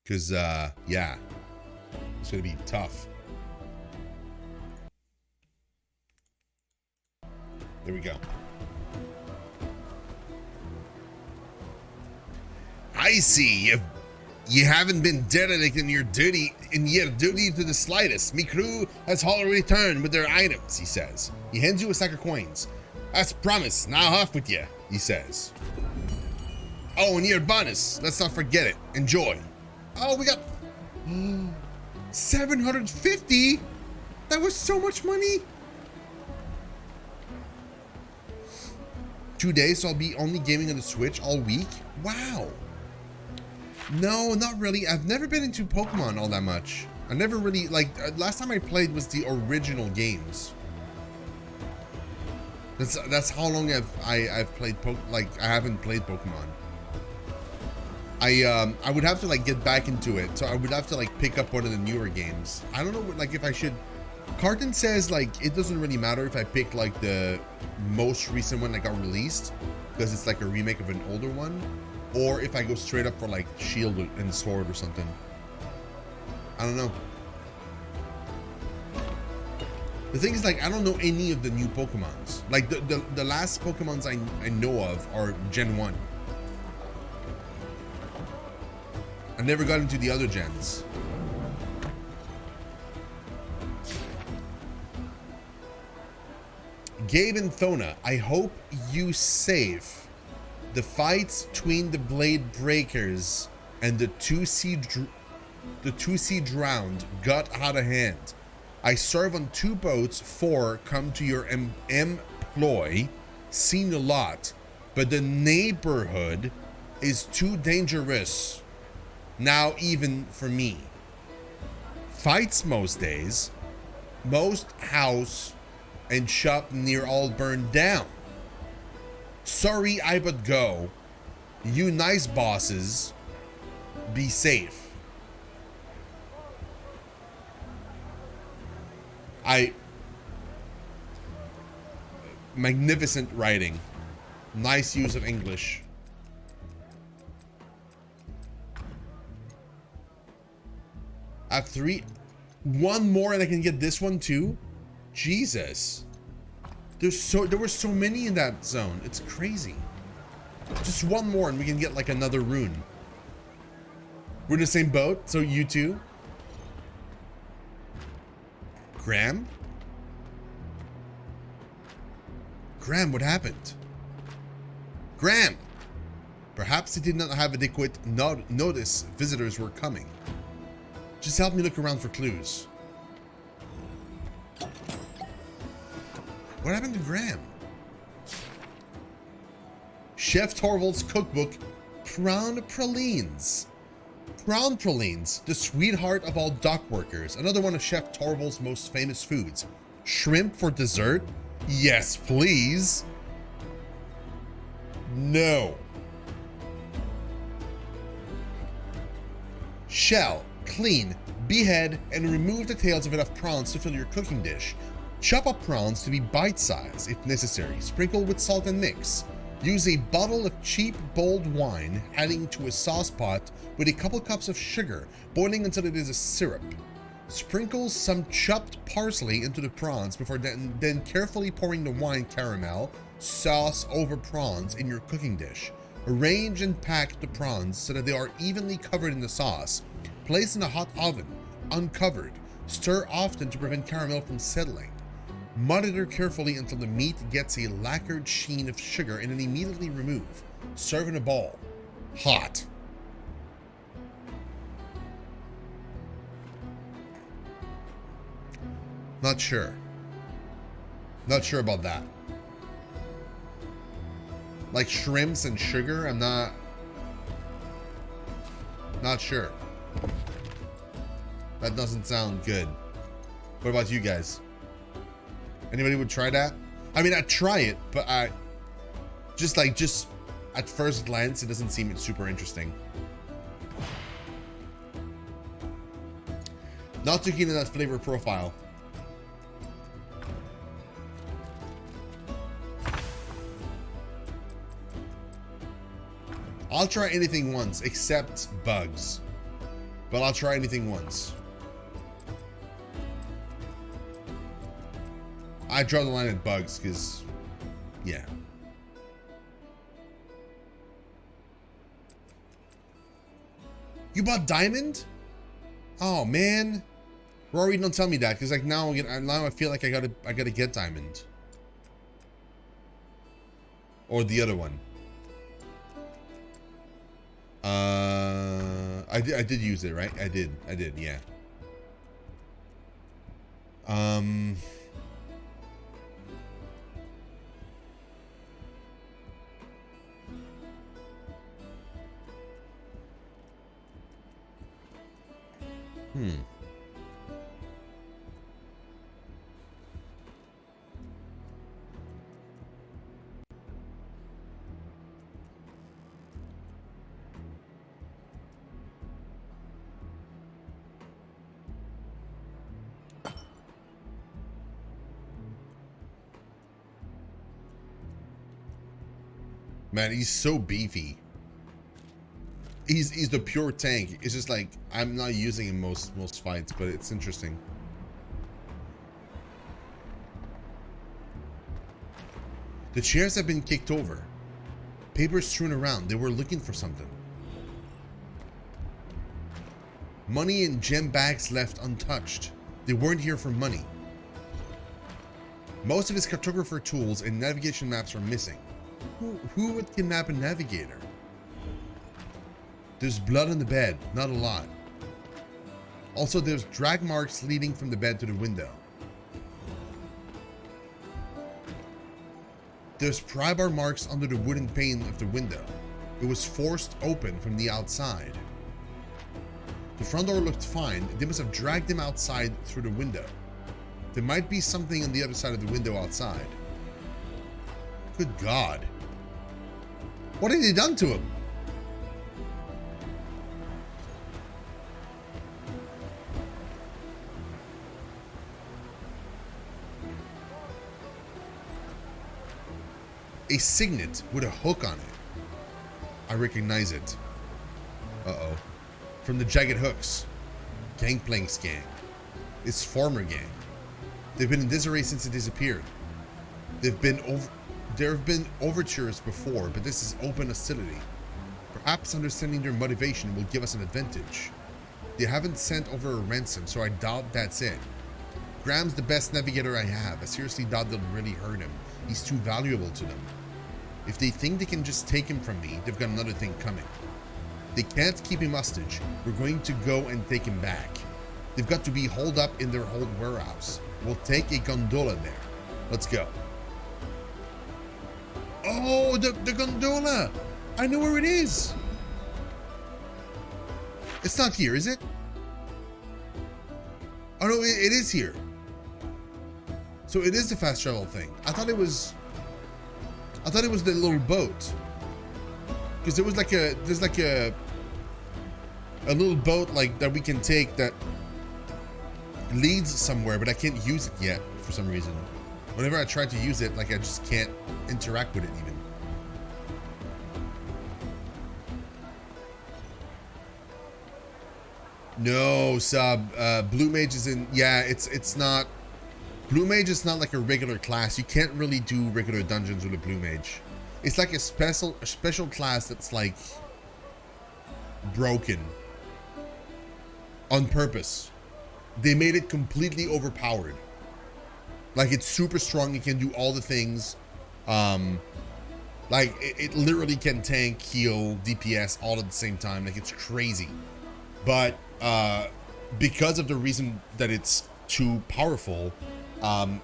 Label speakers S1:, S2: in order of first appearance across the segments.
S1: Because, yeah, it's going to be tough. There we go. I see. You haven't been derelict in your duty to the slightest. Me crew has already returned with their items, he says. He hands you a sack of coins. As promised, now off with you, he says. Oh, and your bonus. Let's not forget it. Enjoy. Oh, we got 750. That was so much money. 2 days, so I'll be only gaming on the Switch all week. Wow. No, not really. I've never been into Pokemon all that much. I never really, like, last time I played was the original games. That's how long I've played I haven't played Pokemon. I would have to like get back into it, so I would have to like pick up one of the newer games. I don't know, like if I should. Carton says like it doesn't really matter if I pick like the most recent one that got released because it's like a remake of an older one, or if I go straight up for like Shield and Sword or something. I don't know. The thing is, like, I don't know any of the new Pokemons. Like the last Pokemons I know of are Gen 1. I never got into the other gens. Gabe and Thona, I hope you safe. The fights between the Blade Breakers and the 2C drowned got out of hand. I serve on 2 boats, 4 come to your employ. Seen a lot, but the neighborhood is too dangerous. Now even for me. Fights most days. Most house and shop near all burned down. Sorry I but go. You nice bosses. Be safe. Magnificent writing. Nice use of English. I have 3. One more and I can get this one too? Jesus. There were so many in that zone. It's crazy. Just one more and we can get like another rune. We're in the same boat, so you too. Graham? Graham, what happened? Graham! Perhaps he did not have adequate notice visitors were coming. Just help me look around for clues. What happened to Graham? Chef Torvald's cookbook, Prawn Pralines. Prawn Pralines, the sweetheart of all dock workers. Another one of Chef Torvald's most famous foods. Shrimp for dessert? Yes, please. No. Shell, clean, behead, and remove the tails of enough prawns to fill your cooking dish. Chop up prawns to be bite-sized if necessary. Sprinkle with salt and mix. Use a bottle of cheap bold wine, adding to a sauce pot with a couple cups of sugar, boiling until it is a syrup. Sprinkle some chopped parsley into the prawns before then carefully pouring the wine caramel sauce over prawns in your cooking dish. Arrange and pack the prawns so that they are evenly covered in the sauce. Place in a hot oven, uncovered. Stir often to prevent caramel from settling. Monitor carefully until the meat gets a lacquered sheen of sugar and then immediately remove. Serve in a bowl. Hot. Not sure. Not sure about that. Like shrimps and sugar, I'm not sure. That doesn't sound good. What about you guys? Anybody would try that? I mean, I'd try it, but just at first glance, it doesn't seem super interesting. Not too keen on that flavor profile. I'll try anything once, except bugs. but I'll try anything once. I draw the line at bugs because, yeah. You bought diamond? Oh man, Rory, don't tell me that, because like now I feel like I gotta get diamond. Or the other one. I did use it, right? I did, yeah. Man, he's so beefy. He's the pure tank. It's just like I'm not using him most fights, but it's interesting. The chairs have been kicked over. Papers strewn around. They were looking for something. Money and gem bags left untouched. They weren't here for money. Most of his cartographer tools and navigation maps are missing. Who would kidnap a navigator? There's blood on the bed, not a lot. Also, there's drag marks leading from the bed to the window. There's pry bar marks under the wooden pane of the window. It was forced open from the outside. The front door looked fine. They must have dragged him outside through the window. There might be something on the other side of the window outside. Good God. What have they done to him? A signet with a hook on it. I recognize it. Uh-oh. From the Jagged Hooks. Gangplank's gang. Its former gang. They've been in disarray since it disappeared. There have been overtures before, but this is open hostility. Perhaps understanding their motivation will give us an advantage. They haven't sent over a ransom, so I doubt that's it. Graham's the best navigator I have. I seriously doubt they'll really hurt him. He's too valuable to them. If they think they can just take him from me, they've got another thing coming. They can't keep him hostage. We're going to go and take him back. They've got to be holed up in their hold warehouse. We'll take a gondola there. Let's go. Oh, the gondola! I know where it is! It's not here, is it? Oh no, it is here. So it is the fast travel thing. I thought it was the little boat. Because there's like a little boat like that we can take that leads somewhere, but I can't use it yet for some reason. Whenever I try to use it, like I just can't interact with it even. No, sub. Blue Mage is in. Yeah, it's not. Blue Mage is not like a regular class. You can't really do regular dungeons with a Blue Mage. It's like a special class that's like broken on purpose. They made it completely overpowered. Like it's super strong. It can do all the things. Like it literally can tank, heal, DPS all at the same time. Like it's crazy. But because of the reason that it's too powerful,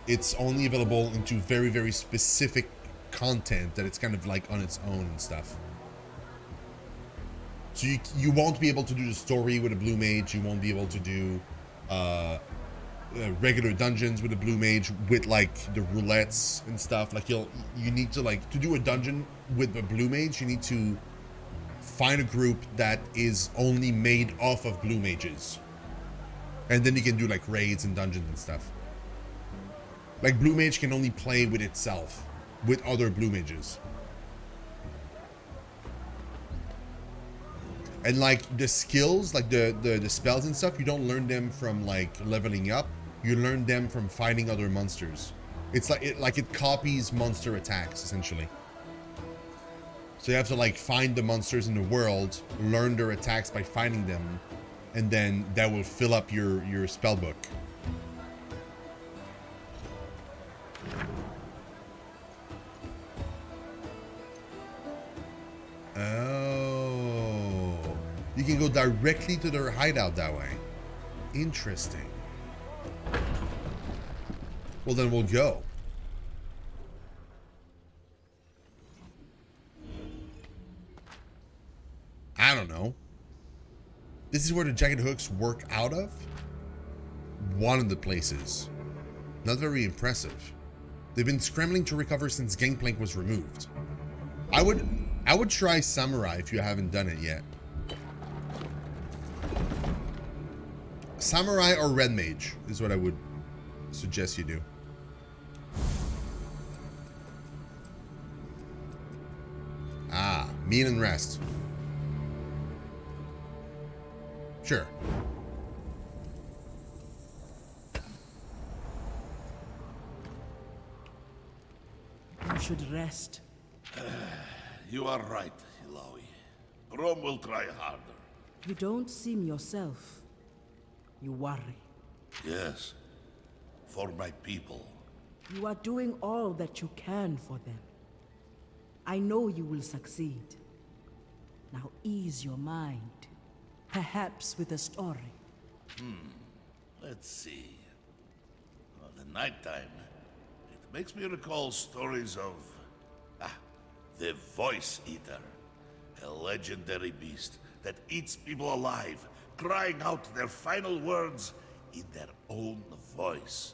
S1: it's only available into very, very specific content that it's kind of like on its own and stuff. So you won't be able to do the story with a Blue Mage. You won't be able to do regular dungeons with a Blue Mage with like the roulettes and stuff. Like you need to like to do a dungeon with a Blue Mage. You need to find a group that is only made off of Blue Mages, and then you can do like raids and dungeons and stuff. Like Blue Mage can only play with itself, with other Blue Mages. And like the skills, like the spells and stuff, you don't learn them from like leveling up. You learn them from fighting other monsters. It's like it copies monster attacks essentially. So you have to like find the monsters in the world, learn their attacks by finding them, and then that will fill up your spell book. Oh, you can go directly to their hideout that way. Interesting. Well, then we'll go. I don't know. This is where the jagged hooks work out of? One of the places. Not very impressive. They've been scrambling to recover since Gangplank was removed. I would try Samurai if you haven't done it yet. Samurai or Red Mage is what I would suggest you do. Ah, meet and rest. Sure.
S2: You should rest.
S3: You are right, Ilaoi. Rome will try harder.
S2: You don't seem yourself. You worry.
S3: Yes. For my people.
S2: You are doing all that you can for them. I know you will succeed. Now ease your mind. Perhaps with a story.
S3: Let's see. Well, the nighttime. It makes me recall stories of... the Voice Eater. A legendary beast that eats people alive, crying out their final words in their own voice.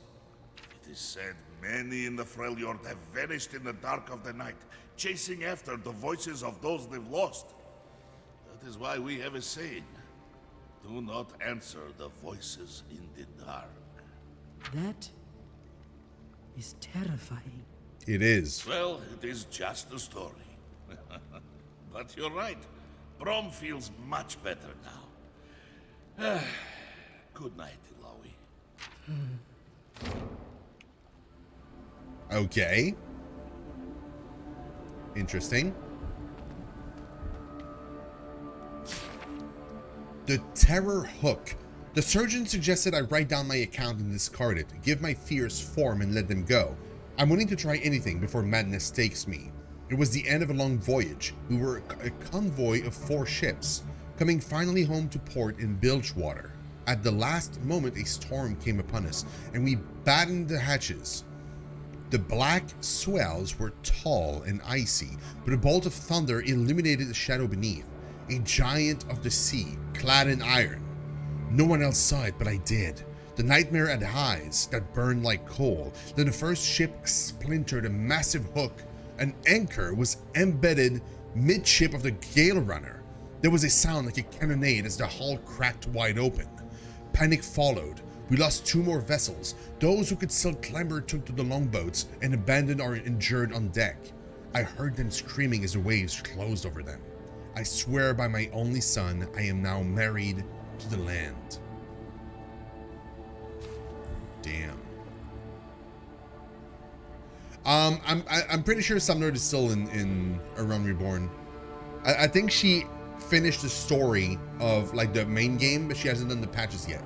S3: It is said many in the Freljord have vanished in the dark of the night, chasing after the voices of those they've lost. That is why we have a saying. Do not answer the voices in the dark.
S2: That is terrifying.
S1: It is.
S3: Well, it is just a story. But you're right. Brom feels much better now. Good night, Ilaoi.
S1: Okay. Interesting. The Terror Hook. The surgeon suggested I write down my account and discard it, give my fears form and let them go. I'm willing to try anything before madness takes me. It was the end of a long voyage. We were a convoy of 4 ships, coming finally home to port in Bilgewater. At the last moment, a storm came upon us, and we battened the hatches. The black swells were tall and icy, but a bolt of thunder illuminated the shadow beneath. A giant of the sea, clad in iron. No one else saw it, but I did. The nightmare had eyes that burned like coal. Then the first ship splintered a massive hook. An anchor was embedded midship of the Gale Runner. There was a sound like a cannonade as the hull cracked wide open. Panic followed. We lost 2 more vessels. Those who could still clamber took to the longboats and abandoned our injured on deck. I heard them screaming as the waves closed over them. I swear by my only son, I am now married to the land. Damn. I'm pretty sure Sumner is still in A Realm Reborn. I think she finished the story of like the main game, but she hasn't done the patches yet.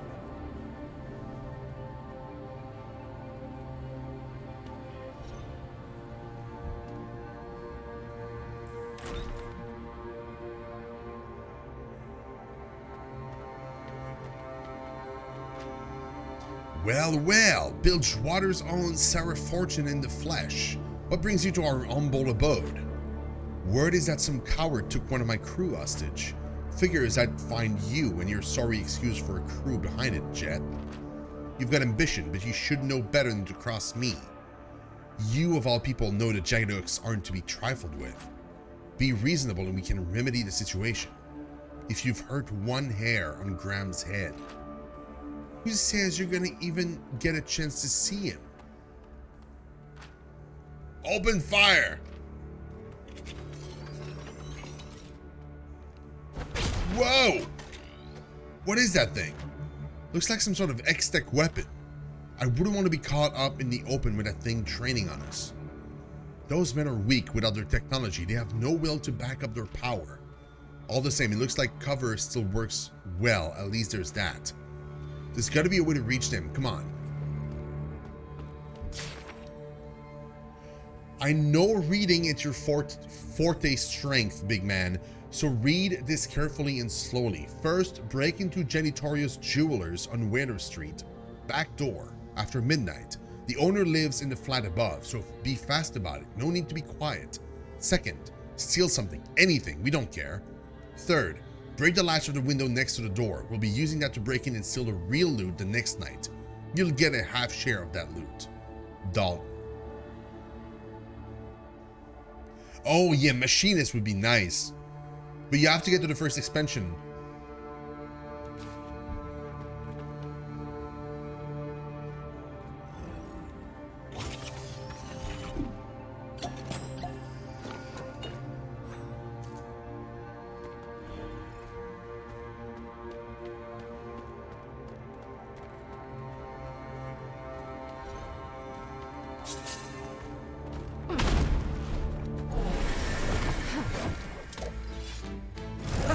S1: Well, well, Bilgewater's own Sarah Fortune in the flesh. What brings you to our humble abode? Word is that some coward took one of my crew hostage. Figures I'd find you and your sorry excuse for a crew behind it, Jet. You've got ambition, but you should know better than to cross me. You of all people know that jagged hooks aren't to be trifled with. Be reasonable and we can remedy the situation. If you've hurt one hair on Graham's head, who says you're gonna even get a chance to see him? Open fire! Whoa! What is that thing? Looks like some sort of X-Tech weapon. I wouldn't want to be caught up in the open with that thing training on us. Those men are weak without their technology. They have no will to back up their power. All the same, it looks like cover still works well. At least there's that. There's got to be a way to reach them. Come on. I know reading is your forte strength, big man. So read this carefully and slowly. First, break into Genitorius Jewelers on Winter Street. Back door. After midnight. The owner lives in the flat above, so be fast about it. No need to be quiet. Second, steal something. Anything. We don't care. Third, break the latch of the window next to the door. We'll be using that to break in and steal the real loot the next night. You'll get a half share of that loot. Dalton. Oh yeah, machinist would be nice. But you have to get to the first expansion.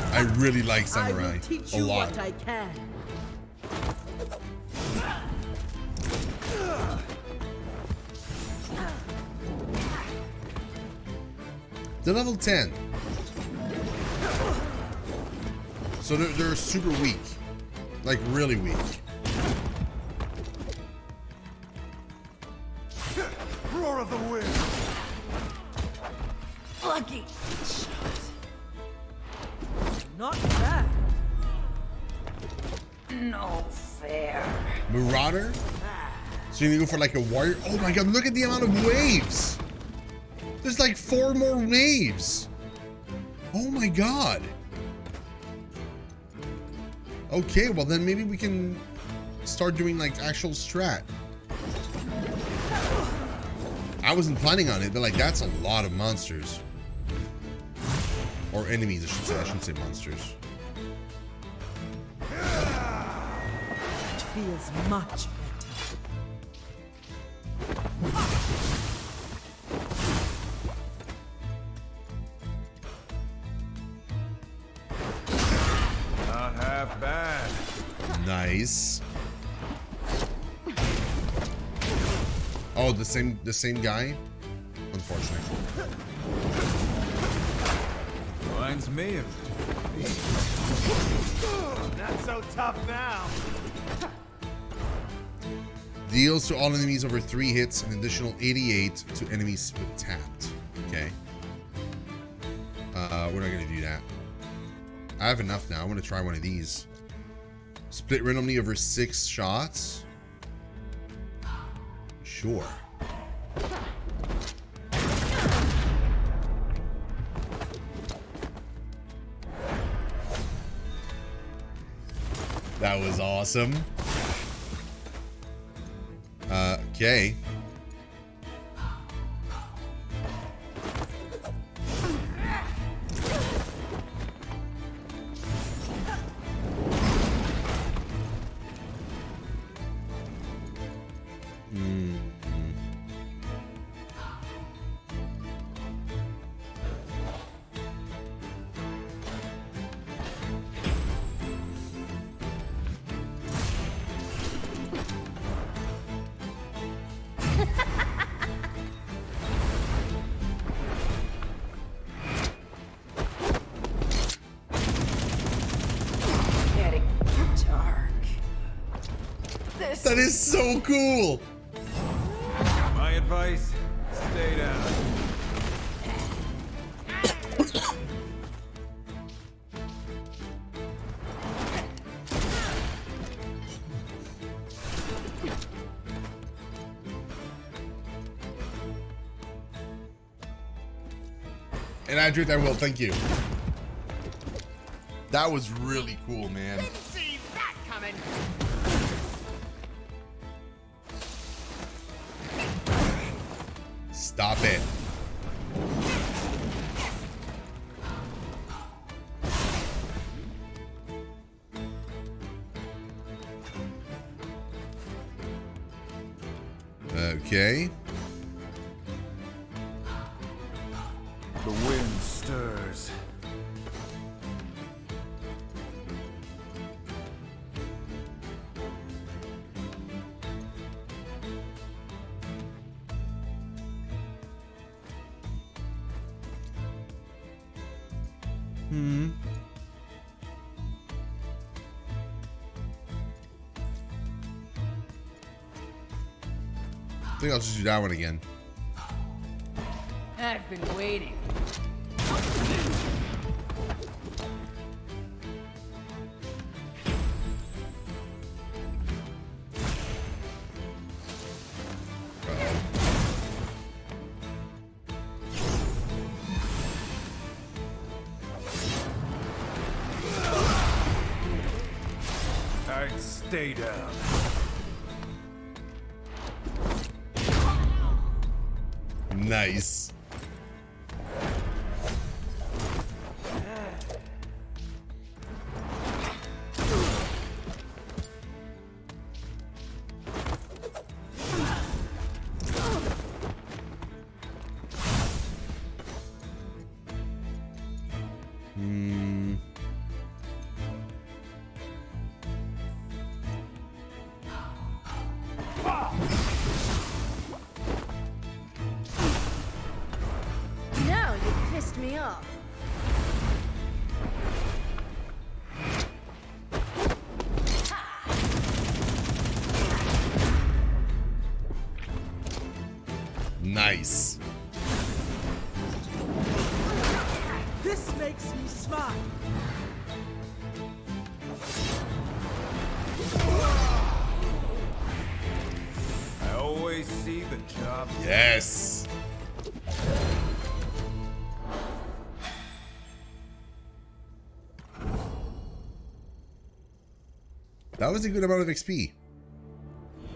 S1: I really like Samurai
S2: I will teach
S1: a
S2: you
S1: lot.
S2: what I can.
S1: They're level 10. So they're super weak. Like really weak.
S4: Roar of the wind.
S2: Lucky shot. Not bad. No fair.
S1: Marauder? So you're gonna go for like a warrior? Oh my god, look at the amount of waves! There's like 4 more waves! Oh my god. Okay, well then maybe we can start doing like actual strat. I wasn't planning on it, but like that's a lot of monsters. Or enemies, I should say. I shouldn't say monsters.
S2: It feels much better.
S4: Not half bad.
S1: Nice. Oh, the same guy? Unfortunately.
S4: Reminds me of not so tough now.
S1: Deals to all enemies over 3 hits, an additional 88 to enemies with tapped. Okay. We're not gonna do that. I have enough now. I'm gonna try one of these. Split randomly over 6 shots. Sure. That was awesome. Okay. That is so cool.
S4: My advice, stay down.
S1: And I drew that well, thank you. That was really cool, man.
S5: Didn't see that coming.
S1: Stop it. Okay.
S4: The wind stirs.
S1: I think I'll just do that one again.
S5: I've been waiting.
S4: I'd stay down.
S1: Nice.
S6: Now you pissed me off.
S1: Nice.
S2: This makes me smile.
S4: I always see the job.
S1: Yes. That was a good amount of XP.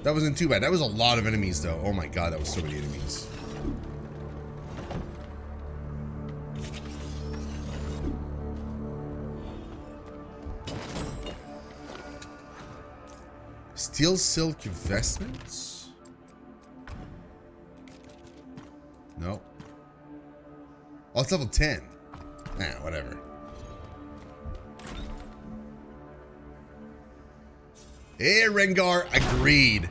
S1: That wasn't too bad. That was a lot of enemies, though. Oh my god, that was so many enemies. Steel silk vestments? No. Oh, it's level 10. Nah, whatever. Hey, Rengar, agreed.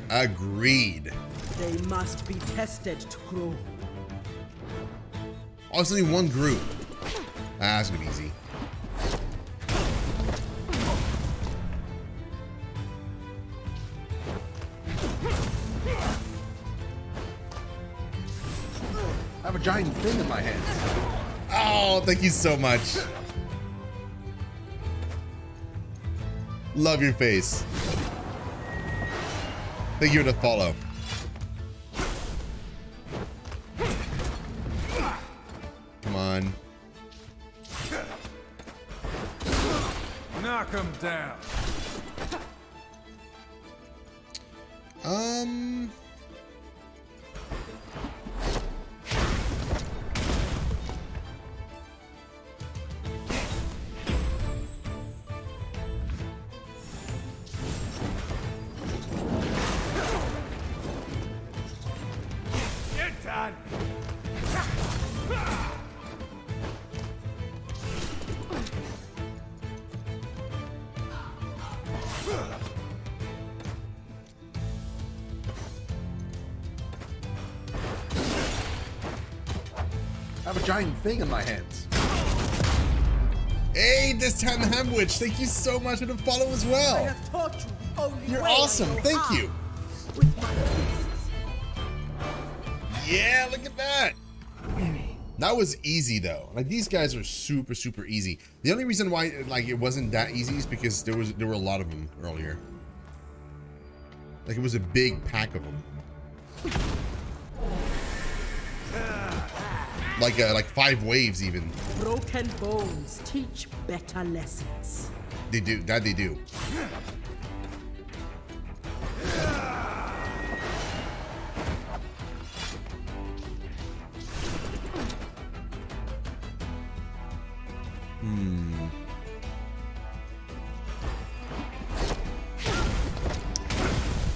S1: Agreed.
S2: They must be tested to grow.
S1: Oh, it's only one group. Ah, that's gonna be easy.
S7: I have a giant thing in my hands.
S1: Oh, thank you so much. Love your face. Thank you for the follow. Come on.
S4: Knock him down. Get done.
S7: I have a giant thing in my hands.
S1: Hey, this time Hamwich, thank you so much for the follow as
S2: I
S1: well.
S2: have taught you the only
S1: You're
S2: way I
S1: awesome.
S2: know
S1: Thank
S2: how.
S1: you.
S2: With my fists.
S1: Yeah, look at that. That was easy though. Like these guys are super, super easy. The only reason why like it wasn't that easy is because there were a lot of them earlier. Like it was a big pack of them. Like 5 waves even.
S2: Broken bones teach better lessons.
S1: They do. That they do.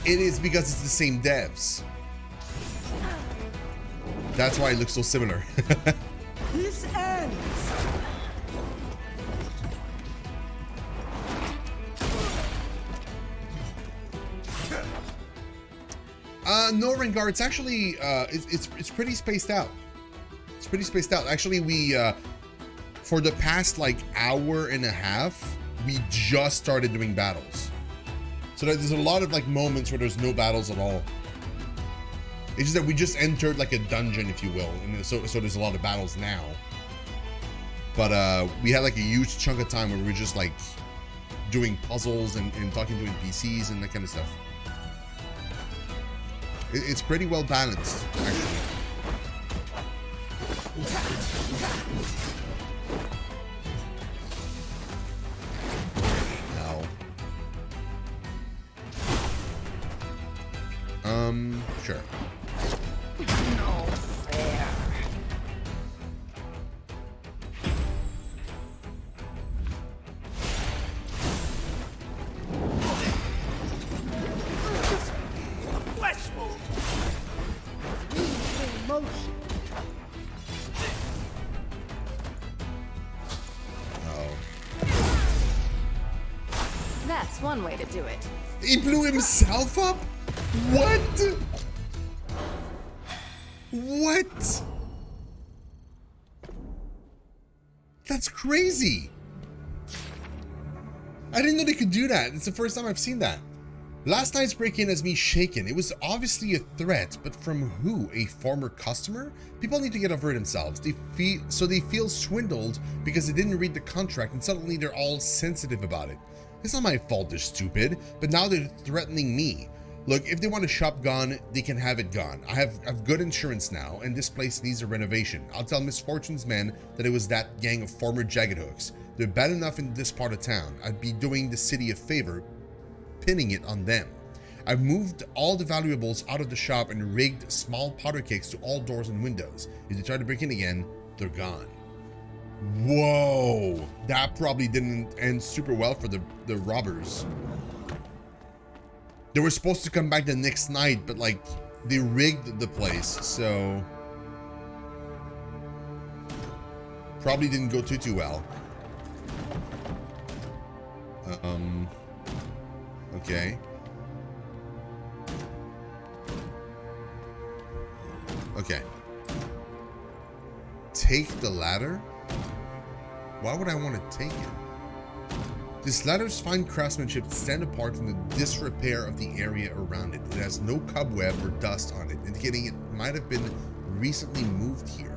S1: It is because it's the same devs. That's why it looks so similar.
S2: This ends.
S1: No, Rengar. It's actually it's pretty spaced out. It's pretty spaced out. Actually, we for the past like hour and a half, we just started doing battles. So there's a lot of like moments where there's no battles at all. It's just that we just entered like a dungeon, if you will, and so there's a lot of battles now. But we had like a huge chunk of time where we were just like doing puzzles and talking to NPCs and that kind of stuff. It's pretty well balanced, actually. No. Sure.
S6: No fair. That's one way to do it.
S1: He blew himself up? What? What? That's crazy. I didn't know they could do that. It's the first time I've seen that. Last night's break-in has me shaken. It was obviously a threat, but from who? A former customer? People need to get over it themselves. They feel swindled because they didn't read the contract and suddenly they're all sensitive about it. It's not my fault they're stupid, but now they're threatening me. Look, if they want a shop gone, they can have it gone. I have good insurance now, and this place needs a renovation. I'll tell Misfortune's men that it was that gang of former Jagged Hooks. They're bad enough in this part of town. I'd be doing the city a favor, pinning it on them. I've moved all the valuables out of the shop and rigged small powder kegs to all doors and windows. If they try to break in again, they're gone. Whoa, that probably didn't end super well for the robbers. They were supposed to come back the next night, but like they rigged the place, so probably didn't go too well. Okay. Okay. Take the ladder? Why would I want to take it? This ladder's fine craftsmanship stand apart from the disrepair of the area around it. It has no cobweb or dust on it, indicating it might have been recently moved here.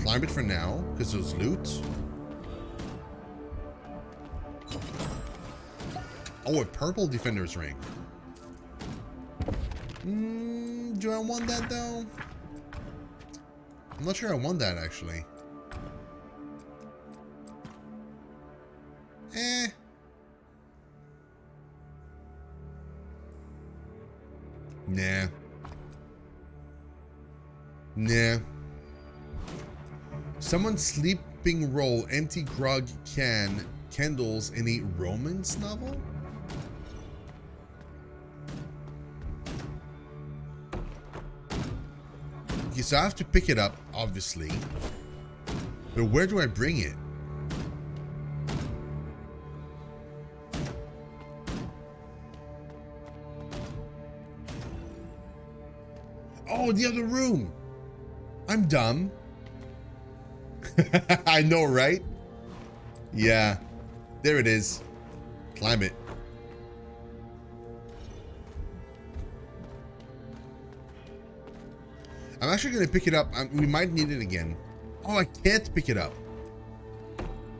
S1: Climb it for now, because there's loot. Oh, a purple defender's ring. Do I want that though? I'm not sure I want that actually. Nah. Someone's sleeping roll, empty grog can, candles in a romance novel? Okay, so I have to pick it up, obviously. But where do I bring it? Oh, the other room. I'm dumb. I know, right? Yeah. There it is. Climb it. I'm actually going to pick it up. We might need it again. Oh, I can't pick it up.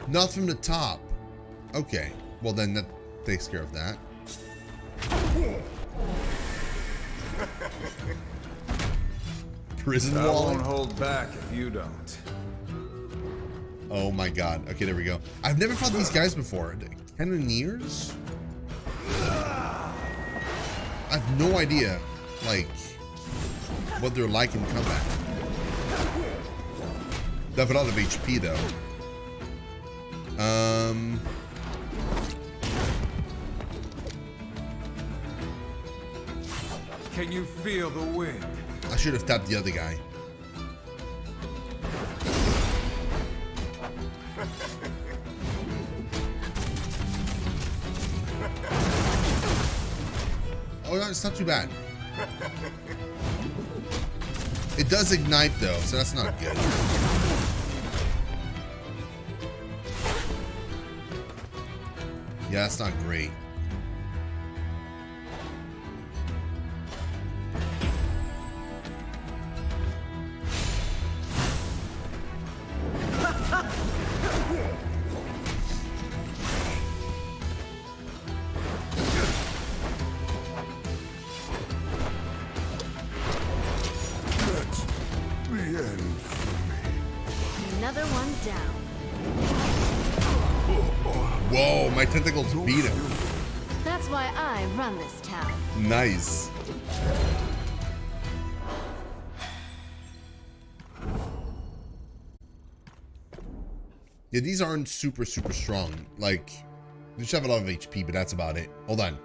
S1: Not from the top. Okay. Well, then that takes care of that. Prison
S4: I
S1: wall.
S4: won't hold back if you don't.
S1: Oh my god. Okay, there we go. I've never fought these guys before. The Cannoneers? I have no idea, like, what they're like in combat. They have a lot of HP though.
S4: Can you feel the wind?
S1: I should have tapped the other guy. Oh, no, it's not too bad. It does ignite though, so that's not good. Yeah, that's not great.
S6: Another one down.
S1: Whoa, my tentacles beat him.
S6: That's why I run this town.
S1: Nice. Yeah, these aren't super strong. Like, they just have a lot of HP, but that's about it. Hold on.